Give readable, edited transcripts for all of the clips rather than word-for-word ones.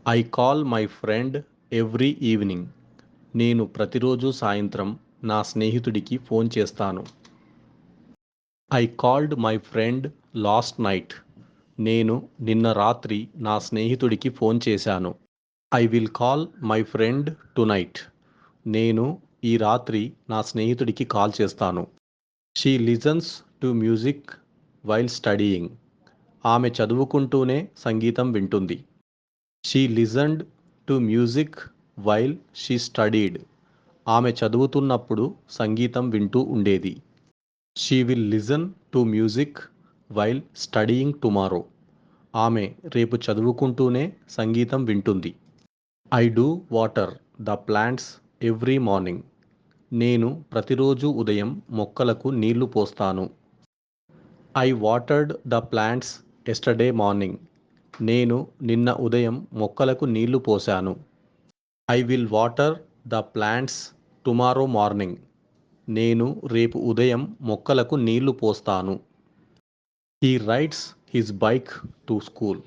I call my friend every evening. నేను ప్రతిరోజు సాయంత్రం నా స్నేహితుడికి ఫోన్ చేస్తాను. I called my friend last night. నేను నిన్న రాత్రి నా స్నేహితుడికి ఫోన్ చేశాను. I will call my friend tonight. నేను ఈ రాత్రి నా స్నేహితుడికి కాల్ చేస్తాను. She listens to music while studying. ఆమె చదువుకుంటూనే సంగీతం వింటుంది. She listened to music while she studied. ఆమె చదువుతున్నప్పుడు సంగీతం వింటూ ఉండేది. She will listen to music while studying tomorrow. ఆమె రేపు చదువుకుంటూనే సంగీతం వింటుంది. I do water the plants every morning. నేను ప్రతిరోజు ఉదయం మొక్కలకు నీళ్లు పోస్తాను. I watered the plants yesterday morning. నేను నిన్న ఉదయం మొక్కలకు నీళ్లు పోశాను. I will water the plants tomorrow morning. నేను రేపు ఉదయం మొక్కలకు నీళ్లు పోస్తాను. He rides his bike to school.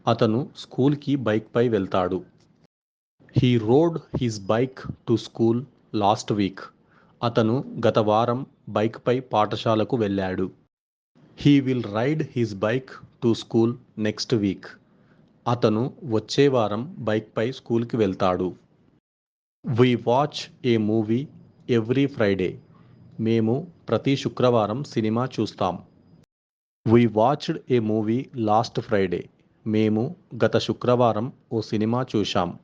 అతను స్కూల్కి బైక్పై వెళ్తాడు. He rode his bike to school last week. అతను గత వారం బైక్పై పాఠశాలకు వెళ్ళాడు. He will ride his bike to school next week. అతను వచ్చే వారం బైక్పై స్కూల్కి వెళ్తాడు. We watch A movie every Friday. మేము ప్రతి శుక్రవారం సినిమా చూస్తాం. We watched a movie last Friday. మేము గత శుక్రవారం ఓ సినిమా చూశాం.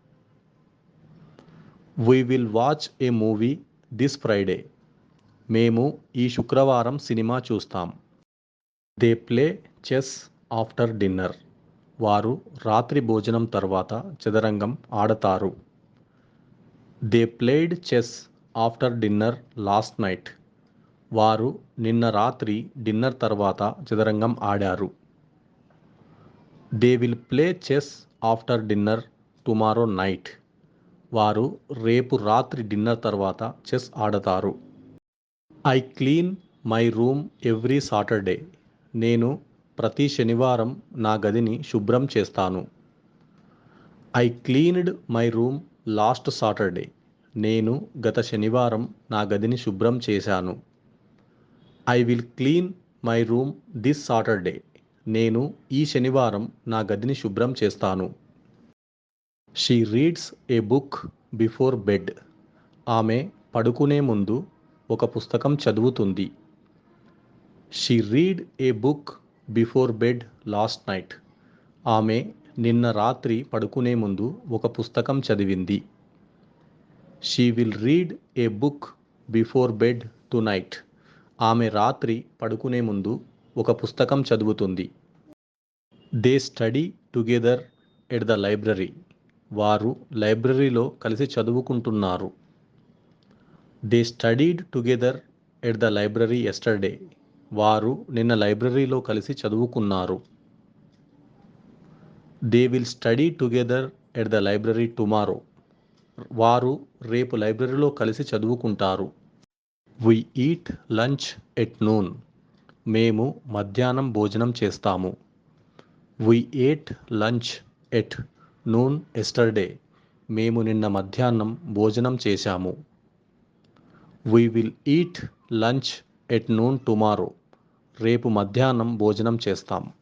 We will watch A movie this Friday. మేము ఈ శుక్రవారం సినిమా చూస్తాం. They play chess after dinner. వారు రాత్రి భోజనం తర్వాత చదరంగం ఆడతారు. They played chess after dinner last night. వారు నిన్న రాత్రి డిన్నర్ తర్వాత చదరంగం ఆడారు. They will play chess after dinner tomorrow night. వారు రేపు రాత్రి డిన్నర్ తర్వాత చెస్ ఆడతారు. I clean my room every Saturday. నేను ప్రతి శనివారం నా గదిని శుభ్రం చేస్తాను. I cleaned my room last Saturday. నేను గత శనివారం నా గదిని శుభ్రం చేశాను. I will clean my room this Saturday. నేను ఈ శనివారం నా గదిని శుభ్రం చేస్తాను. She reads a book before bed. ఆమె పడుకునే ముందు ఒక పుస్తకం చదువుతుంది. She read a book before bed last night. ఆమె నిన్న రాత్రి పడుకునే ముందు ఒక పుస్తకం చదివింది. She will read a book before bed tonight. ఆమె రాత్రి పడుకునే ముందు ఒక పుస్తకం చదువుతుంది. They study together at the library. వారు లైబ్రరీలో కలిసి చదువుకుంటున్నారు. They studied together at the library yesterday. వారు నిన్న లైబ్రరీలో కలిసి చదువుకున్నారు. They will study together at the library tomorrow. వారు రేపు లైబ్రరీలో కలిసి చదువుకుంటారు. We eat lunch at noon. మేము మధ్యాహ్నం భోజనం చేస్తాము. We ate lunch at noon yesterday. మేము నిన్న మధ్యాహ్నం భోజనం చేశాము. We will eat lunch at noon tomorrow. రేపు మధ్యాహ్నం భోజనం చేస్తాం.